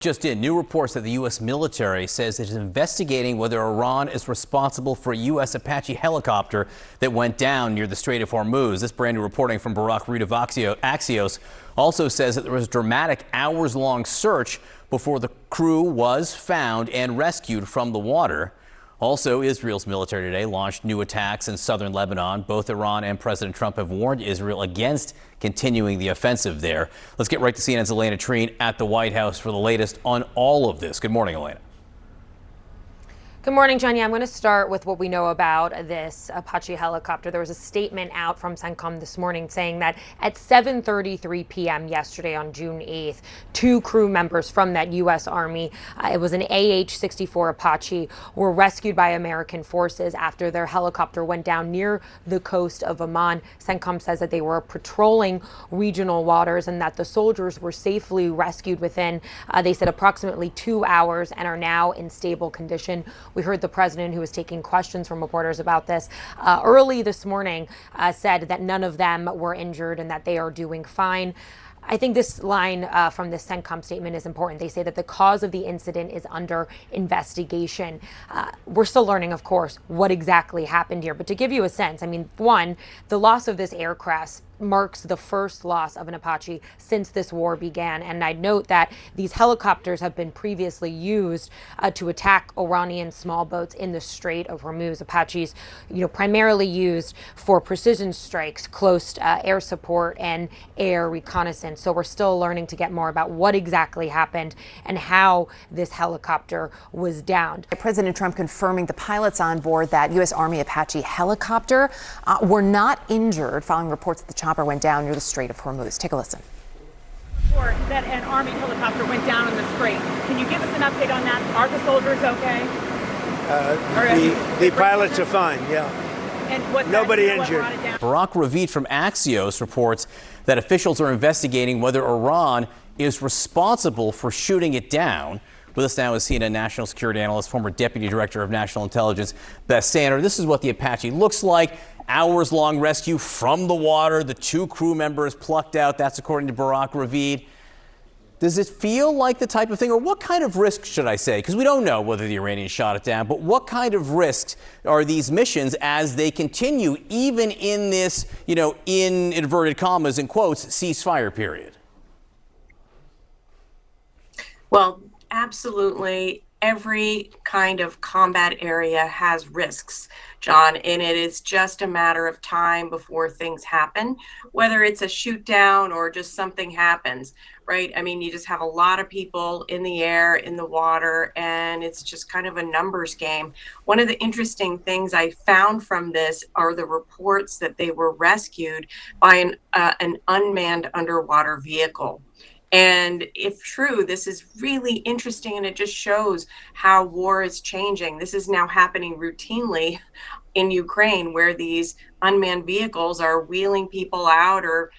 Just in, new reports that the U.S. military says it is investigating whether Iran is responsible for a U.S. Apache helicopter that went down near the Strait of Hormuz. This brand new reporting from Barak Reed of Axios also says that there was a dramatic hours-long search before the crew was found and rescued from the water. Also, Israel's military today launched new attacks in southern Lebanon. Both Iran and President Trump have warned Israel against continuing the offensive there. Let's get right to CNN's Elena Treen at the White House for the latest on all of this. Good morning, Elena. Good morning, John. Yeah, I'm going to start with what we know about this Apache helicopter. There was a statement out from CENTCOM this morning saying that at 7:33 p.m. yesterday on June 8th, two crew members from that U.S. Army, it was an AH-64 Apache, were rescued by American forces after their helicopter went down near the coast of Oman. CENTCOM says that they were patrolling regional waters and that the soldiers were safely rescued within, they said, approximately 2 hours and are now in stable condition. We heard the president, who was taking questions from reporters about this early this morning, said that none of them were injured and that they are doing fine. I think this line from the CENTCOM statement is important. They say that the cause of the incident is under investigation. We're still learning, of course, what exactly happened here. But to give you a sense, I mean, one, the loss of this aircraft marks the first loss of an Apache since this war began. And I'd note that these helicopters have been previously used to attack Iranian small boats in the Strait of Hormuz. Apaches, primarily used for precision strikes, close air support, and air reconnaissance. So we're still learning to get more about what exactly happened and how this helicopter was downed. President Trump confirming the pilots on board that U.S. Army Apache helicopter were not injured following reports that the chopper went down near the Strait of Hormuz. Take a listen. Report that an Army helicopter went down in the strait. Can you give us an update on that? Are the soldiers okay? The pilots are fine, yeah. And nobody injured. Barak Reed from Axios reports that officials are investigating whether Iran is responsible for shooting it down. With us now is CNN national security analyst, former deputy director of national intelligence, Beth Sander. This is what the Apache looks like. Hours-long rescue from the water. The two crew members plucked out. That's according to Barak Reed. Does it feel like the type of thing, or what kind of risk should I say? Because we don't know whether the Iranians shot it down, but what kind of risks are these missions as they continue, even in this, in inverted commas and quotes, ceasefire period? Well, absolutely. Every kind of combat area has risks, John, and it is just a matter of time before things happen, whether it's a shoot down or just something happens, right? I mean, you just have a lot of people in the air, in the water, and it's just kind of a numbers game. One of the interesting things I found from this are the reports that they were rescued by an unmanned underwater vehicle. And if true, this is really interesting, and it just shows how war is changing. This is now happening routinely in Ukraine, where these unmanned vehicles are wheeling people out or,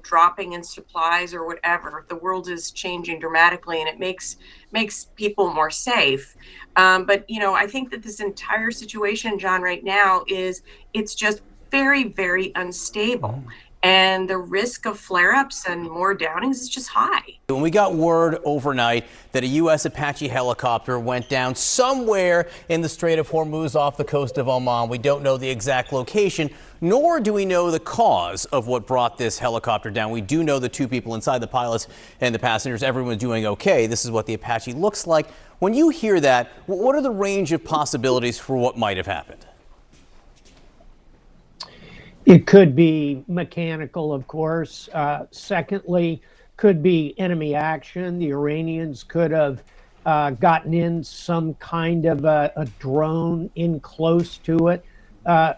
dropping in supplies or whatever. The world is changing dramatically, and it makes people more safe. But I think that this entire situation, John, right now it's just very, very unstable. And the risk of flare-ups and more downings is just high. When we got word overnight that a U.S. Apache helicopter went down somewhere in the Strait of Hormuz off the coast of Oman, we don't know the exact location, nor do we know the cause of what brought this helicopter down. We do know the two people inside, the pilots and the passengers, everyone's doing okay. This is what the Apache looks like. When you hear that, what are the range of possibilities for what might have happened? It could be mechanical, of course. Secondly, could be enemy action. The Iranians could have gotten in some kind of a drone in close to it.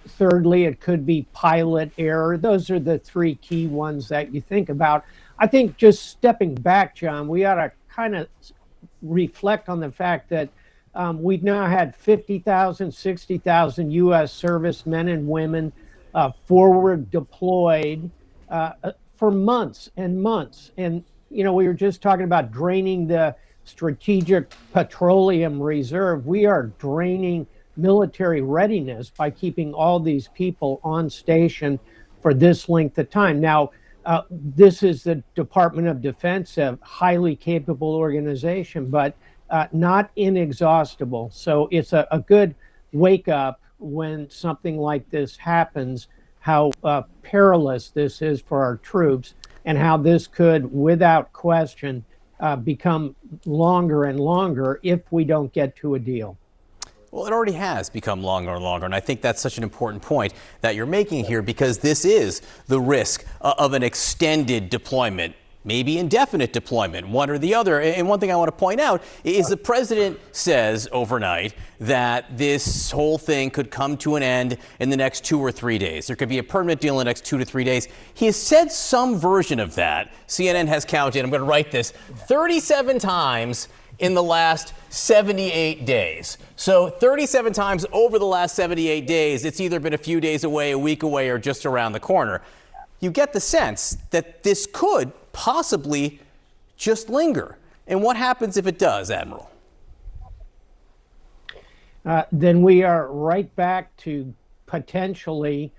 Thirdly, it could be pilot error. Those are the three key ones that you think about. I think just stepping back, John, we ought to kind of reflect on the fact that we've now had 50,000, 60,000 U.S. servicemen and women forward deployed for months and months. And, we were just talking about draining the strategic petroleum reserve. We are draining military readiness by keeping all these people on station for this length of time. Now, This is the Department of Defense, a highly capable organization, but not inexhaustible. So it's a good wake up when something like this happens, how perilous this is for our troops, and how this could, without question, become longer and longer if we don't get to a deal. Well, it already has become longer and longer, and I think that's such an important point that you're making here, because this is the risk of an extended deployment, maybe indefinite deployment, one or the other. And one thing I want to point out is the president says overnight that this whole thing could come to an end in the next 2 or 3 days. There could be a permanent deal in the next 2 to 3 days. He has said some version of that. CNN has counted, I'm going to write this, 37 times in the last 78 days. So 37 times over the last 78 days, it's either been a few days away, a week away, or just around the corner. You get the sense that this could possibly just linger. And what happens if it does, Admiral? Then we are right back to potentially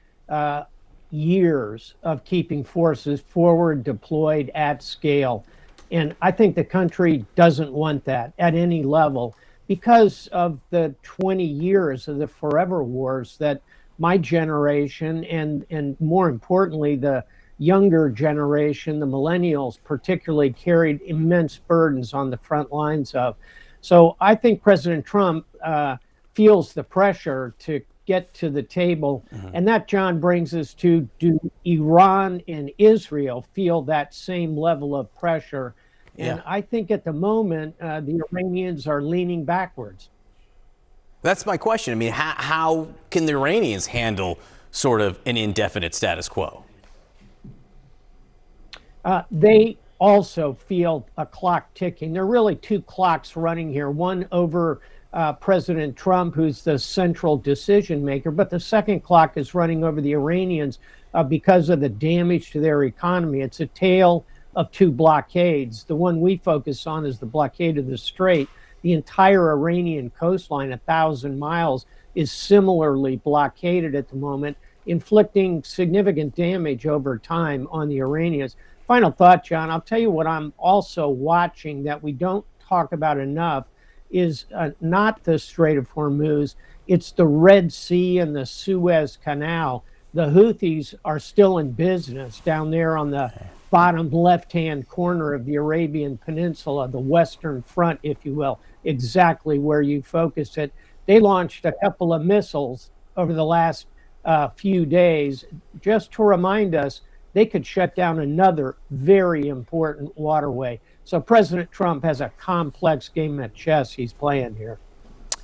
years of keeping forces forward deployed at scale. And I think the country doesn't want that at any level because of the 20 years of the forever wars that my generation and more importantly, the younger generation, the millennials particularly, carried immense burdens on the front lines of. So I think President Trump feels the pressure to get to the table. And that, John, brings us to, do Iran and Israel feel that same level of pressure? And I think at the moment, the Iranians are leaning backwards. That's my question. I mean, how can the Iranians handle sort of an indefinite status quo? They also feel a clock ticking. There are really two clocks running here, one over President Trump, who's the central decision maker, but the second clock is running over the Iranians because of the damage to their economy. It's a tale of two blockades. The one we focus on is the blockade of the Strait. The entire Iranian coastline, 1,000 miles, is similarly blockaded at the moment, inflicting significant damage over time on the Iranians. Final thought, John, I'll tell you what I'm also watching that we don't talk about enough is not the Strait of Hormuz, it's the Red Sea and the Suez Canal. The Houthis are still in business down there on the bottom left-hand corner of the Arabian Peninsula, the Western Front, if you will, exactly where you focus it. They launched a couple of missiles over the last few days just to remind us they could shut down another very important waterway. So President Trump has a complex game of chess he's playing here.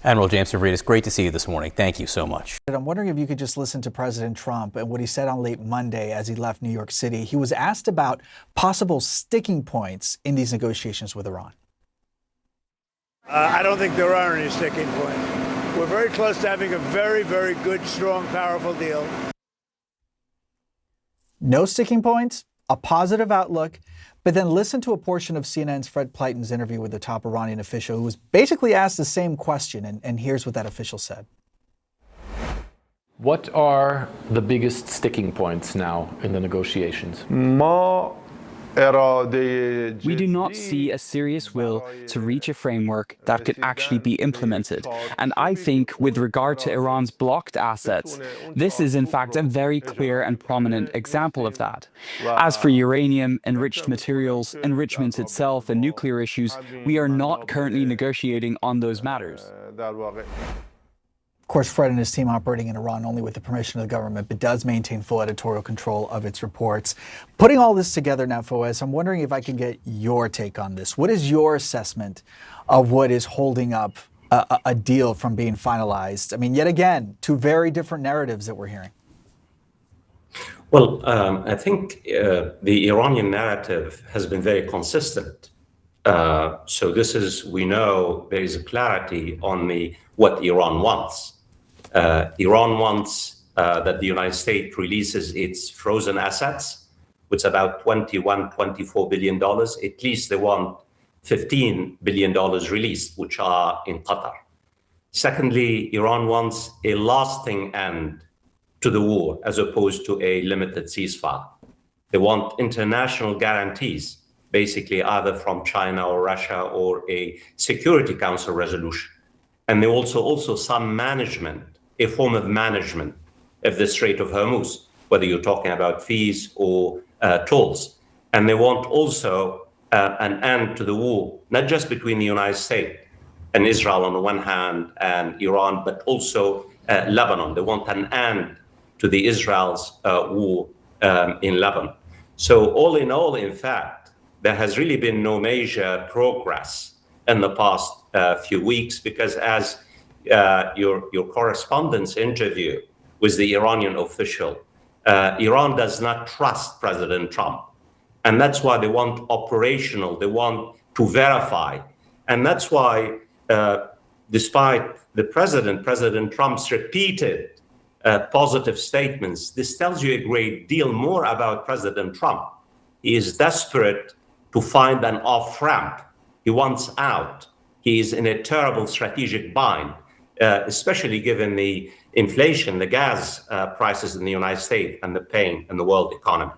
Admiral James Stavridis, great to see you this morning. Thank you so much. I'm wondering if you could just listen to President Trump and what he said on late Monday as he left New York City. He was asked about possible sticking points in these negotiations with Iran. I don't think there are any sticking points. We're very close to having a very, very good, strong, powerful deal. No sticking points, a positive outlook. But then listen to a portion of CNN's Fred Pleiton's interview with the top Iranian official who was basically asked the same question. And here's what that official said. What are the biggest sticking points now in the negotiations? We do not see a serious will to reach a framework that could actually be implemented. And I think with regard to Iran's blocked assets, this is in fact a very clear and prominent example of that. As for uranium, enriched materials, enrichment itself, and nuclear issues, we are not currently negotiating on those matters. Of course, Fred and his team operating in Iran only with the permission of the government, but does maintain full editorial control of its reports. Putting all this together now, Fawaz, I'm wondering if I can get your take on this. What is your assessment of what is holding up a deal from being finalized? I mean, yet again, two very different narratives that we're hearing. Well, I think the Iranian narrative has been very consistent. So this is, we know there is a clarity on what Iran wants. Iran wants that the United States releases its frozen assets, which is about $24 billion. At least they want $15 billion released, which are in Qatar. Secondly, Iran wants a lasting end to the war as opposed to a limited ceasefire. They want international guarantees, basically either from China or Russia or a Security Council resolution. And they also some management, a form of management of the Strait of Hormuz, whether you're talking about fees or tolls. And they want also an end to the war, not just between the United States and Israel on the one hand and Iran, but also Lebanon. They want an end to the Israel's war in Lebanon. So all in all, in fact, there has really been no major progress in the past few weeks because as your correspondent's interview with the Iranian official, Iran does not trust President Trump. And that's why they want operational, they want to verify. And that's why, despite President Trump's repeated positive statements, this tells you a great deal more about President Trump. He is desperate to find an off-ramp. He wants out. He is in a terrible strategic bind, especially given the inflation, the gas prices in the United States and the pain in the world economy.